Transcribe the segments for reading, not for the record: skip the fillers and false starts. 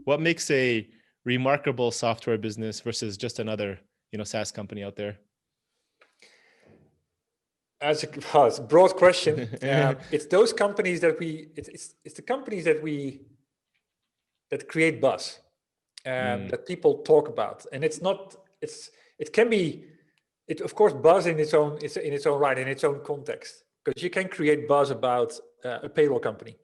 what makes a remarkable software business versus just another, SaaS company out there? It's a broad question. It's those companies that it's the companies that create buzz, that people talk about, and it can be, of course, buzz in its own right, in its own context, because you can create buzz about a payroll company,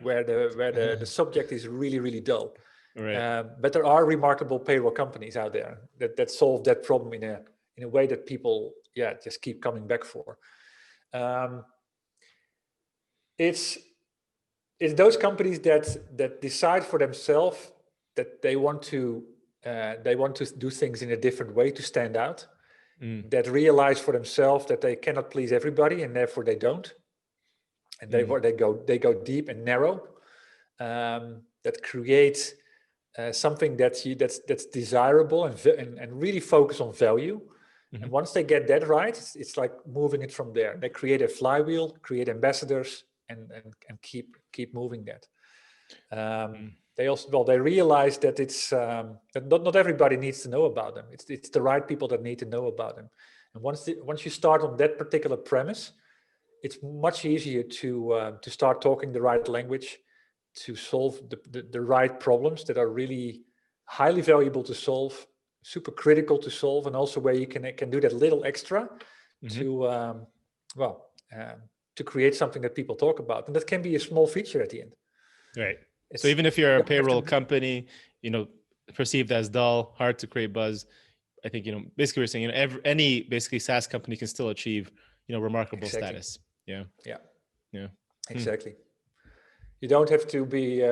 where the subject is really, really dull. Right. But there are remarkable payroll companies out there that solve that problem in a way that people just keep coming back for. It's those companies that decide for themselves that they want to do things in a different way to stand out, that realize for themselves that they cannot please everybody, and therefore they don't, and they go deep and narrow, that create something that's desirable and really focus on value. And once they get that right, it's like moving it from there. They create a flywheel, create ambassadors, and keep moving that. They realize that it's that not everybody needs to know about them. It's the right people that need to know about them. And once you start on that particular premise, it's much easier to start talking the right language, to solve the right problems that are really highly valuable to solve, super critical to solve, and also where you can do that little extra to create something that people talk about, and that can be a small feature at the end. Right. So even if you're a payroll company, perceived as dull, hard to create buzz, I think basically we're saying any basically SaaS company can still achieve remarkable status. Yeah. Exactly. You don't have to be.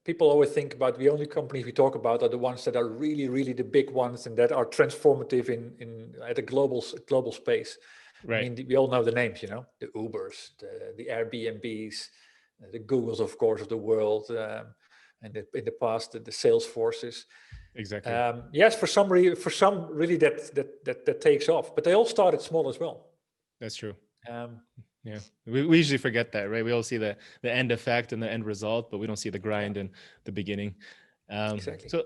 People always think about the only companies we talk about are the ones that are really, really the big ones and that are transformative in at a global space. Right. We all know the names, the Ubers, the Airbnbs, the Googles, of course, of the world, and in the past the Salesforces. Exactly. Yes, for some really that takes off, but they all started small as well. That's true. We usually forget that, right? We all see the end effect and the end result, but we don't see the grind and the beginning. Exactly. So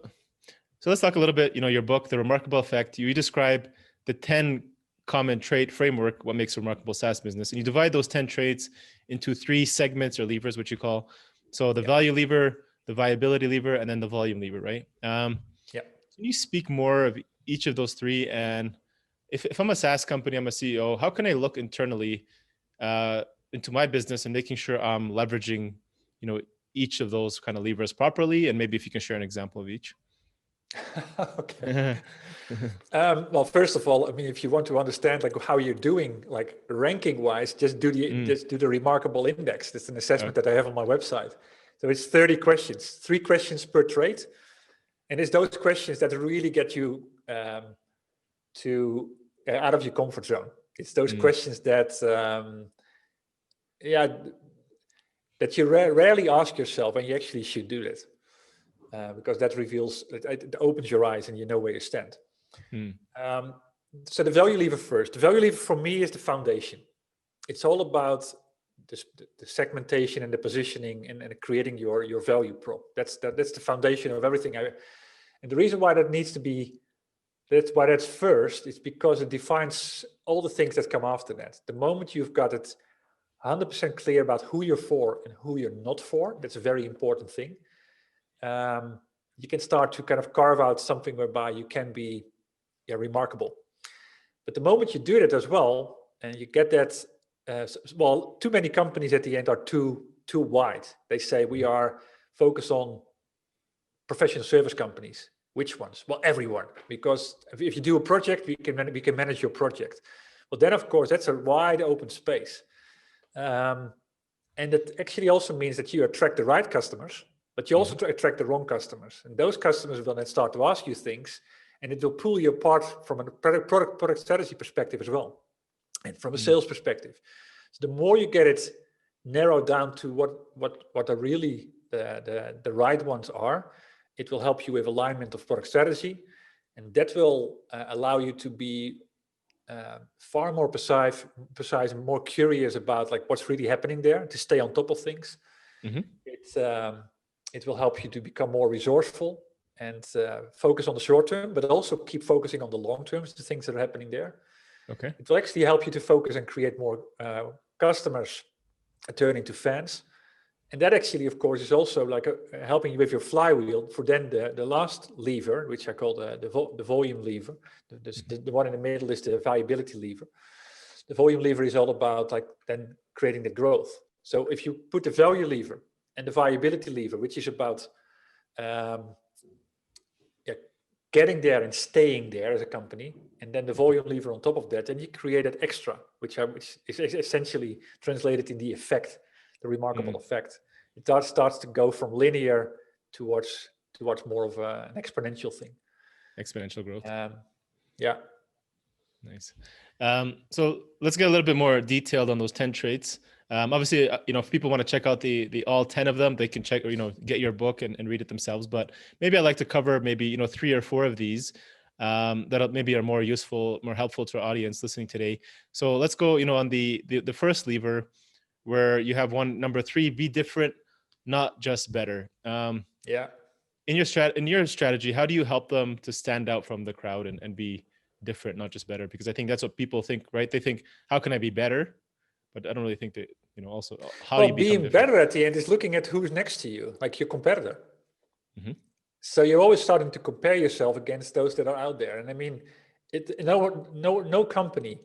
let's talk a little bit. Your book, The Remarkable Effect. You describe the 10 common trait framework, what makes a remarkable SaaS business, and you divide those 10 traits into 3 segments or levers, which you call the value lever, the viability lever, and then the volume lever, right? Can you speak more of each of those 3? And if I'm a SaaS company, I'm a CEO, how can I look internally into my business and making sure I'm leveraging, each of those kind of levers properly? And maybe if you can share an example of each. Okay. Well, first of all, if you want to understand how you're doing, ranking wise, just do the remarkable index. That's an assessment that I have on my website. So it's 30 questions, 3 questions per trait, and it's those questions that really get you to out of your comfort zone. It's those questions that that you rarely ask yourself, and you actually should do that. Because that reveals, it opens your eyes and you know where you stand. So the value lever first. The value lever for me is the foundation. It's all about the segmentation and the positioning and creating your value prop. That's the foundation of everything. And the reason why that's first is because it defines all the things that come after that. The moment you've got it 100% clear about who you're for and who you're not for, that's a very important thing. You can start to kind of carve out something whereby you can be remarkable. But the moment you do that as well, and you get that, too many companies at the end are too wide. They say we are focused on professional service companies. Which ones? Well, everyone, because if you do a project, we can manage your project. Well, then of course that's a wide open space, and that actually also means that you attract the right customers. But you also attract the wrong customers. And those customers will then start to ask you things, and it will pull you apart from a product strategy perspective as well, and from a sales perspective. So the more you get it narrowed down to what are really the right ones are, it will help you with alignment of product strategy. And that will allow you to be far more precise and more curious about what's really happening there, to stay on top of things. It will help you to become more resourceful and focus on the short term, but also keep focusing on the long term, the things that are happening there. Okay. It will actually help you to focus and create more customers turn into fans. And that actually, of course, is also like helping you with your flywheel for then the last lever, which I call the volume lever. The one in the middle is the viability lever. The volume lever is all about like then creating the growth. So if you put the value lever and the viability lever, which is about getting there and staying there as a company, and then the volume lever on top of that, and you create that extra, which is essentially translated in the effect, the remarkable effect. It starts to go from linear towards more of an exponential thing. Exponential growth. Yeah. Nice. So let's get a little bit more detailed on those 10 traits. Obviously, if people want to check out the all 10 of them, they can check, get your book and read it themselves. But maybe I'd like to cover maybe, 3 or 4 of these that maybe are more useful, more helpful to our audience listening today. So let's go, on the first lever, where you have number 3, be different, not just better. Yeah. In your strategy, how do you help them to stand out from the crowd and be different, not just better? Because I think that's what people think, right? They think, how can I be better? But I don't really think that, also how do you become being better at the end is looking at who's next to you, like your competitor. Mm-hmm. So you're always starting to compare yourself against those that are out there. And I mean, no company,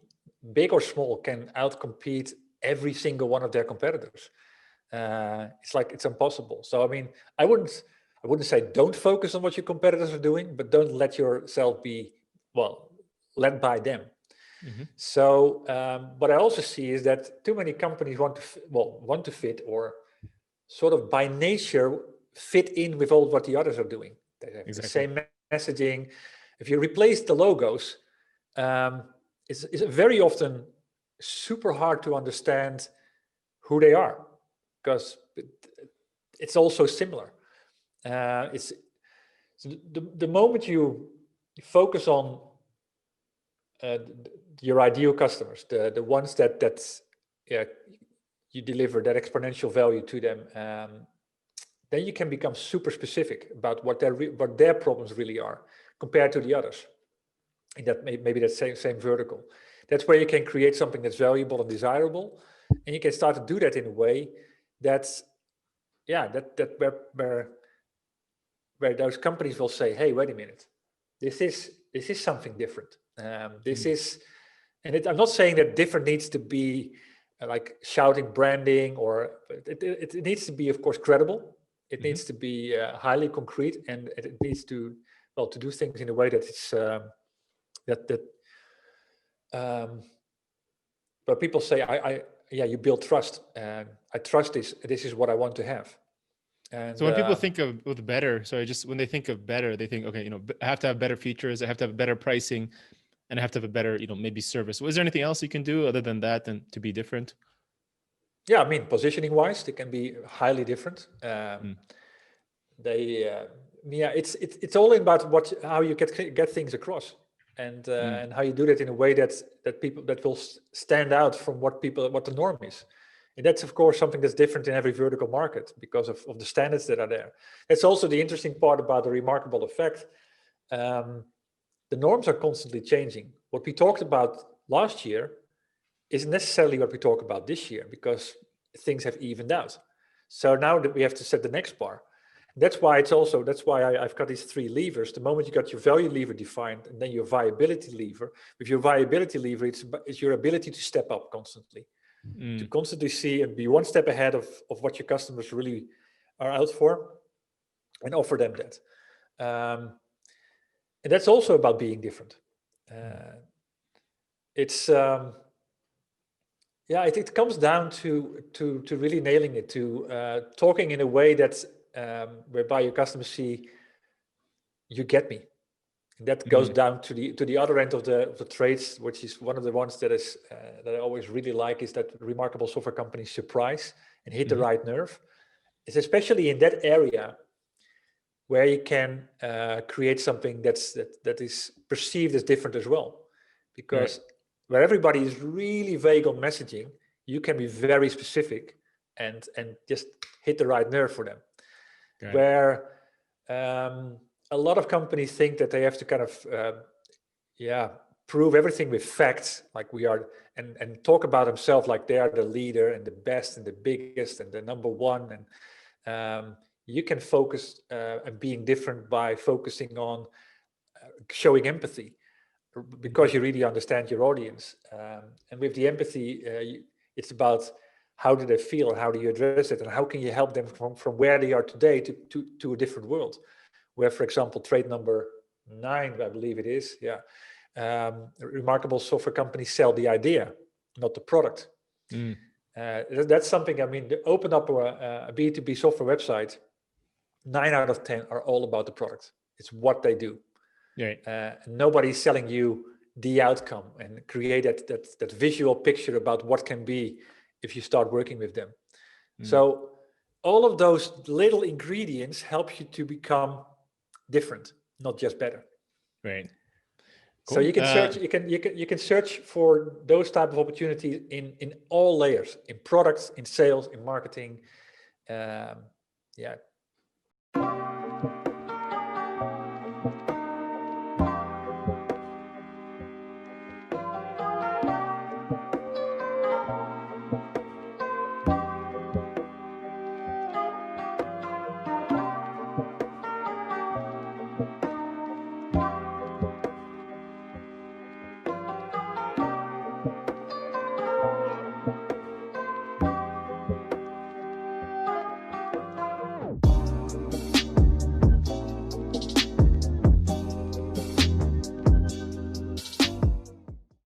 big or small, can outcompete every single one of their competitors. It's impossible. So I mean, I wouldn't say don't focus on what your competitors are doing, but don't let yourself be led by them. Mm-hmm. So what I also see is that too many companies want to fit, or sort of by nature fit in with all what the others are doing. They have the same messaging. If you replace the logos, it's very often super hard to understand who they are, because it's also similar. It's the moment you focus on your ideal customers, the ones that you deliver that exponential value to them, then you can become super specific about what their problems really are compared to the others in that maybe that same vertical. That's where you can create something that's valuable and desirable, and you can start to do that in a way that's where those companies will say, hey, wait a minute, this is something different. I'm not saying that different needs to be like shouting branding, or it needs to be, of course, credible. It needs to be highly concrete, and it needs to do things in a way that it's where people say, you build trust, and I trust this is what I want to have. And so when people think of better, when they think of better, they think, okay, I have to have better features, I have to have better pricing, and I have to have a better, maybe service. Was there anything else you can do other than that and to be different? Yeah, I mean, positioning wise, they can be highly different. It's all about how you get things across, and how you do that in a way that will stand out from what the norm is. And that's, of course, something that's different in every vertical market because of the standards that are there. That's also the interesting part about the remarkable effect. The norms are constantly changing. What we talked about last year isn't necessarily what we talk about this year, because things have evened out. So now that we have to set the next bar. That's why I've got these 3 levers. The moment you got your value lever defined, and then your viability lever. With your viability lever, it's your ability to step up constantly. To constantly see and be one step ahead of what your customers really are out for, and offer them that. And that's also about being different. It comes down to really nailing it, to talking in a way that's whereby your customers see you get me. And that goes down to the other end of the traits, which is one of the ones that I always really like, is that remarkable software companies surprise and hit the right nerve. It's especially in that area where you can create something that is perceived as different as well. Because where everybody is really vague on messaging, you can be very specific and just hit the right nerve for them. where a lot of companies think that they have to kind of prove everything with facts, like we are, and talk about themselves like they are the leader and the best and the biggest and the number one. And you can focus and being different by focusing on showing empathy, because you really understand your audience. And with the empathy, it's about how do they feel and how do you address it and how can you help them from where they are today to a different world. Where, for example, trait number 9, I believe it is, remarkable software companies sell the idea, not the product. That's something, I mean, to open up a B2B software website, 9 out of 10 are all about the product. It's what they do. Nobody's selling you the outcome and create that visual picture about what can be if you start working with them. So all of those little ingredients help you to become different, not just better. Right. Cool. So you can search. You can search for those type of opportunities in all layers, in products, in sales, in marketing.